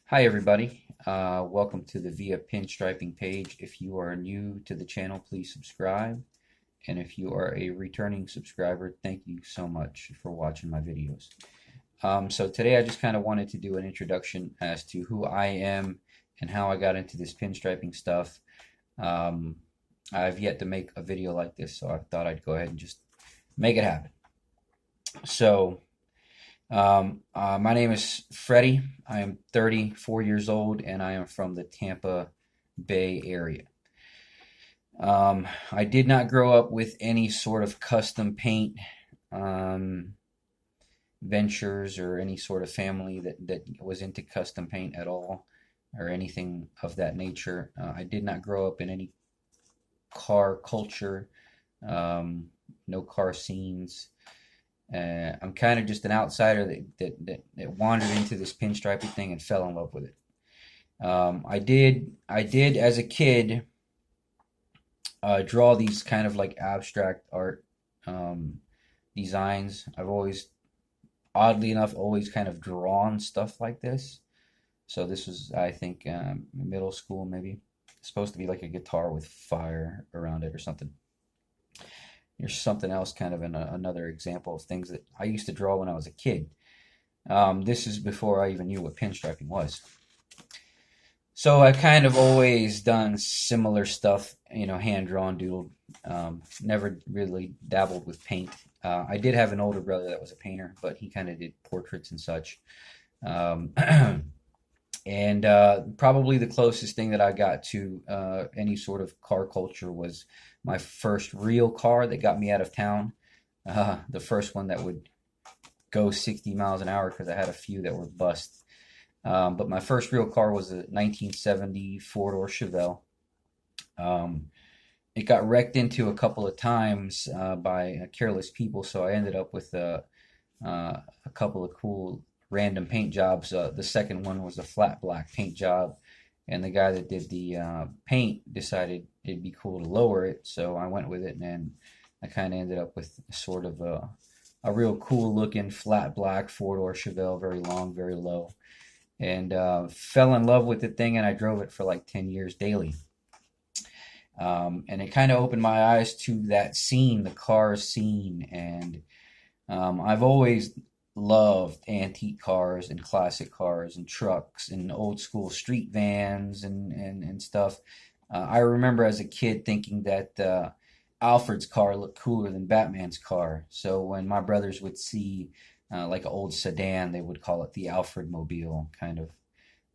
Hi everybody, welcome to the Via Pinstriping page. If you are new to the channel, please subscribe. And if you are a returning subscriber, thank you so much for watching my videos. So today I just kind of wanted to do an introduction as to who I am and how I got into this pinstriping stuff. I've yet to make a video like this, so I thought I'd go ahead and just make it happen. So my name is Freddie. I am 34 years old and I am from the Tampa Bay area. I did not grow up with any sort of custom paint ventures or any sort of family that was into custom paint at all or anything of that nature. I did not grow up in any car culture, no car scenes. I'm kind of just an outsider that wandered into this pinstriping thing and fell in love with it. I did as a kid draw these kind of like abstract art designs. I've always, oddly enough, always kind of drawn stuff like this. So this was, I think, middle school maybe. It's supposed to be like a guitar with fire around it or something. Here's something else, kind of another example of things that I used to draw when I was a kid. This is before I even knew what pinstriping was. So I kind of always done similar stuff, hand-drawn, doodled. Never really dabbled with paint. I did have an older brother that was a painter, but he kind of did portraits and such. And probably the closest thing that I got to any sort of car culture was my first real car that got me out of town. The first one that would go 60 miles an hour because I had a few that were bust. But my first real car was a 1970 four-door Chevelle. It got wrecked into a couple of times by careless people, so I ended up with a couple of cool random paint jobs. The second one was a flat black paint job, and the guy that did the paint decided it'd be cool to lower it, so I went with it, and I kind of ended up with sort of a real cool looking flat black four-door Chevelle, very long, very low, and fell in love with the thing, and I drove it for like 10 years daily. And it kind of opened my eyes to that scene, the car scene, and I've always loved antique cars and classic cars and trucks and old school street vans and stuff. I remember as a kid thinking that Alfred's car looked cooler than Batman's car. So when my brothers would see like an old sedan, they would call it the Alfred Mobile, kind of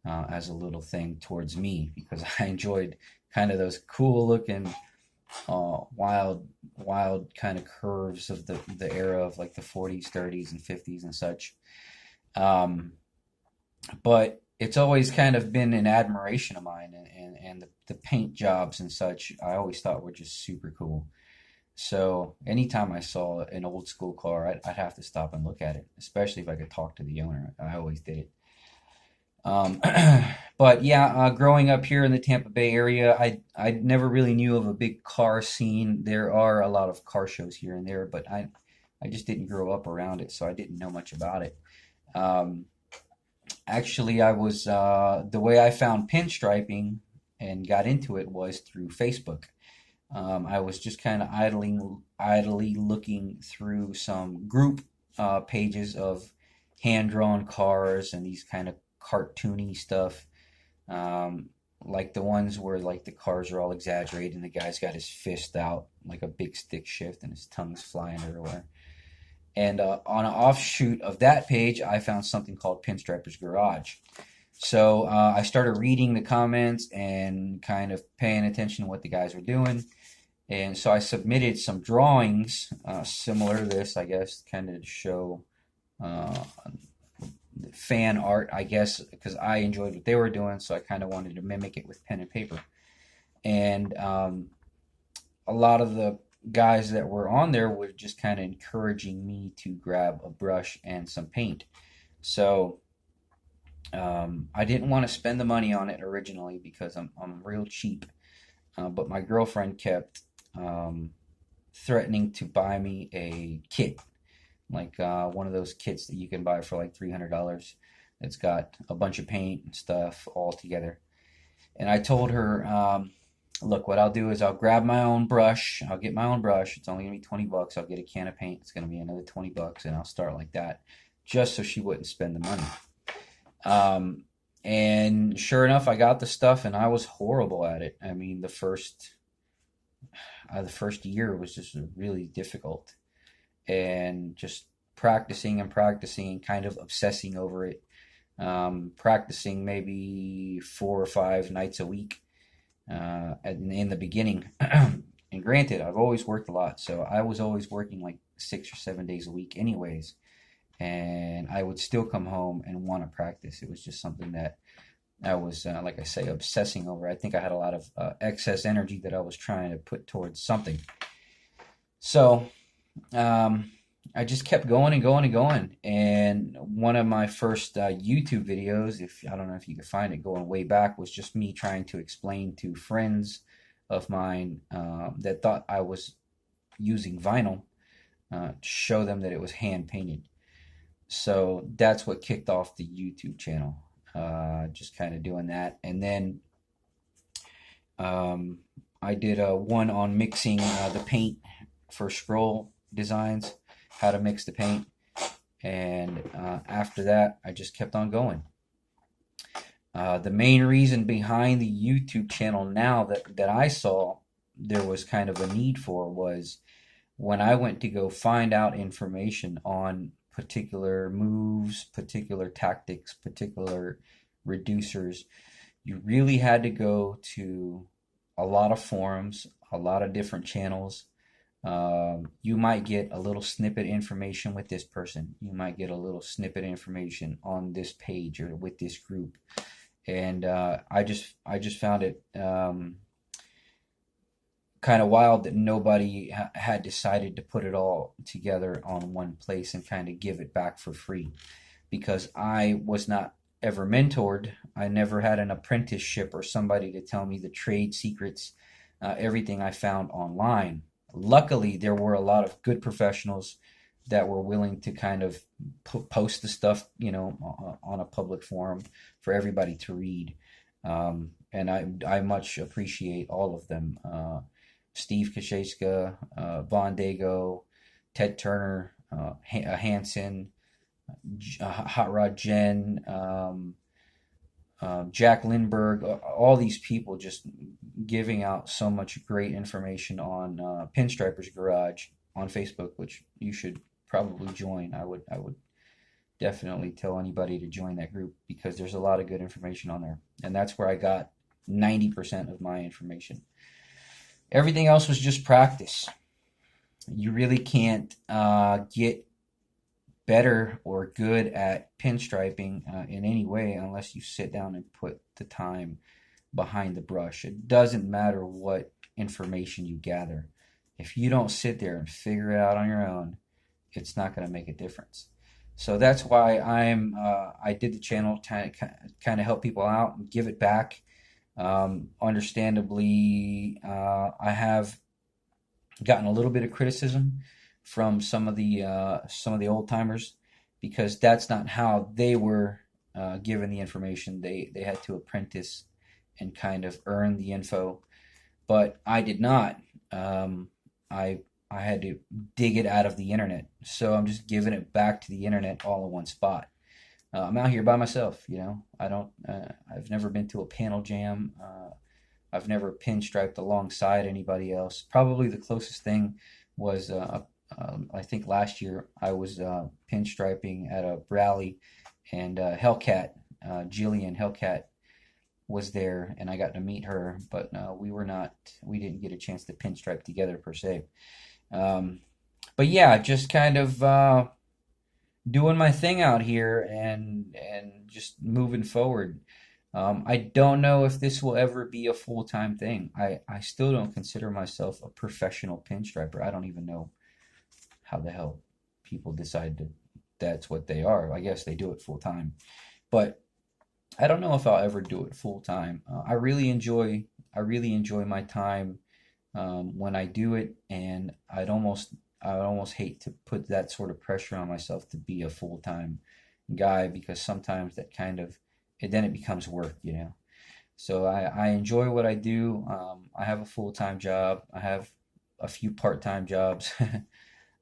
as a little thing towards me because I enjoyed kind of those cool looking wild kind of curves of the era of like the 40s, 30s, and 50s and such. But it's always kind of been an admiration of mine, and the paint jobs and such I always thought were just super cool. So anytime I saw an old school car, I'd have to stop and look at it, especially if I could talk to the owner. I always did it. Um, but yeah, growing up here in the Tampa Bay area, I never really knew of a big car scene. There are a lot of car shows here and there, but I just didn't grow up around it, so I didn't know much about it. Um, Actually, I was the way I found pinstriping and got into it was through Facebook. I was just kind of idly looking through some group pages of hand-drawn cars and these kind of cartoony stuff, like the ones where like the cars are all exaggerated and the guy's got his fist out like a big stick shift and his tongue's flying everywhere. And on an offshoot of that page, I found something called Pinstriper's Garage. So I started reading the comments and kind of paying attention to what the guys were doing. And so I submitted some drawings similar to this, I guess, kind of to show uh, fan art, I guess, because I enjoyed what they were doing, so I kind of wanted to mimic it with pen and paper. And a lot of the guys that were on there were just kind of encouraging me to grab a brush and some paint. So I didn't want to spend the money on it originally because I'm real cheap. But my girlfriend kept threatening to buy me a kit, like one of those kits that you can buy for like $300 It's got a bunch of paint and stuff all together. And I told her, look, what I'll do is I'll grab my own brush. I'll get my own brush. It's only gonna be 20 bucks. I'll get a can of paint. It's gonna be another 20 bucks, and I'll start like that, just so she wouldn't spend the money. And sure enough, I got the stuff, and I was horrible at it. I mean, the first year was just really difficult, and just practicing and practicing and kind of obsessing over it. Practicing maybe 4 or 5 nights a week in the beginning. And granted, I've always worked a lot, so I was always working like 6 or 7 days a week, anyways. And I would still come home and want to practice. It was just something that I was, like I say, obsessing over. I think I had a lot of excess energy that I was trying to put towards something. So I just kept going and going and going. And one of my first YouTube videos, if I don't know if you can find it, going way back, was just me trying to explain to friends of mine that thought I was using vinyl, to show them that it was hand painted. So that's what kicked off the YouTube channel. Just kind of doing that. And then I did one on mixing the paint for scroll designs, how to mix the paint. And after that, I just kept on going. The main reason behind the YouTube channel now that I saw there was kind of a need for was when I went to go find out information on particular moves, particular tactics, particular reducers. You really had to go to a lot of forums, a lot of different channels. You might get a little snippet information with this person. You might get a little snippet information on this page or with this group. And I just found it kind of wild that nobody had decided to put it all together on one place and kind of give it back for free, because I was not ever mentored. I never had an apprenticeship or somebody to tell me the trade secrets. Everything I found online. Luckily, there were a lot of good professionals that were willing to kind of post the stuff, on a public forum for everybody to read. And I much appreciate all of them. Steve Kashaiska, Von Dago, Ted Turner, Hansen, Hot Rod Jen, Jack Lindbergh, all these people just giving out so much great information on Pinstriper's Garage on Facebook, which you should probably join. I would definitely tell anybody to join that group, because there's a lot of good information on there. And that's where I got 90% of my information. Everything else was just practice. You really can't get better or good at pinstriping in any way unless you sit down and put the time behind the brush. It doesn't matter what information you gather. If you don't sit there and figure it out on your own, it's not going to make a difference. So that's why I did the channel to kind of help people out and give it back. Understandably, I have gotten a little bit of criticism from some of the old timers, because that's not how they were given the information. They had to apprentice and kind of earn the info, but I did not. I had to dig it out of the internet, so I'm just giving it back to the internet all in one spot. I'm out here by myself, I don't. I've never been to a panel jam. I've never pinstriped alongside anybody else. Probably the closest thing was I think last year I was pinstriping at a rally, and Hellcat, Jillian Hellcat, was there, and I got to meet her, but we didn't get a chance to pinstripe together per se. But yeah, just kind of doing my thing out here and just moving forward. I don't know if this will ever be a full-time thing. I still don't consider myself a professional pinstriper. I don't even know how the hell people decide that's what they are. I guess they do it full-time. But I don't know if I'll ever do it full-time. I really enjoy my time when I do it, and I'd almost hate to put that sort of pressure on myself to be a full-time guy, because sometimes that kind of then it becomes work, you know. So I enjoy what I do. I have a full-time job. I have a few part-time jobs.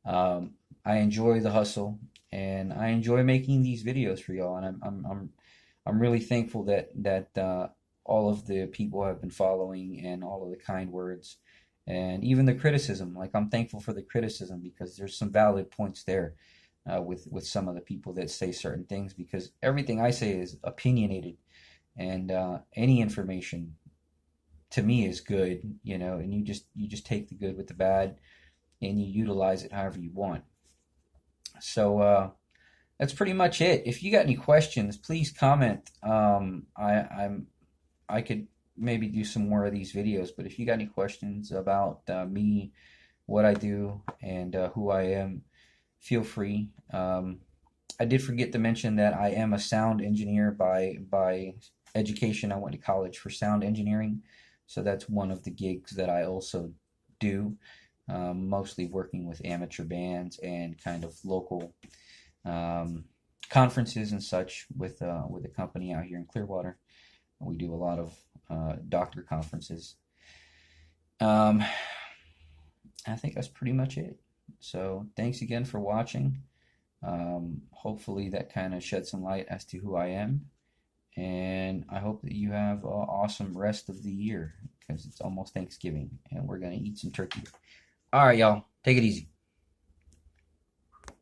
um, I enjoy the hustle, and I enjoy making these videos for y'all. And I'm really thankful that all of the people have been following, and all of the kind words, and even the criticism. Like, I'm thankful for the criticism, because there's some valid points there with some of the people that say certain things, because everything I say is opinionated, and any information to me is good, you know, and you just take the good with the bad, and you utilize it however you want. So that's pretty much it. If you got any questions, please comment. I could maybe do some more of these videos, but if you got any questions about me, what I do, and who I am, feel free. I did forget to mention that I am a sound engineer by education. I went to college for sound engineering, so that's one of the gigs that I also do. Mostly working with amateur bands and kind of local um, conferences and such with a company out here in Clearwater. We do a lot of doctor conferences. Um, I think that's pretty much it. So thanks again for watching. Hopefully that kind of shed some light as to who I am. And I hope that you have an awesome rest of the year, because it's almost Thanksgiving and we're going to eat some turkey. All right, y'all. Take it easy.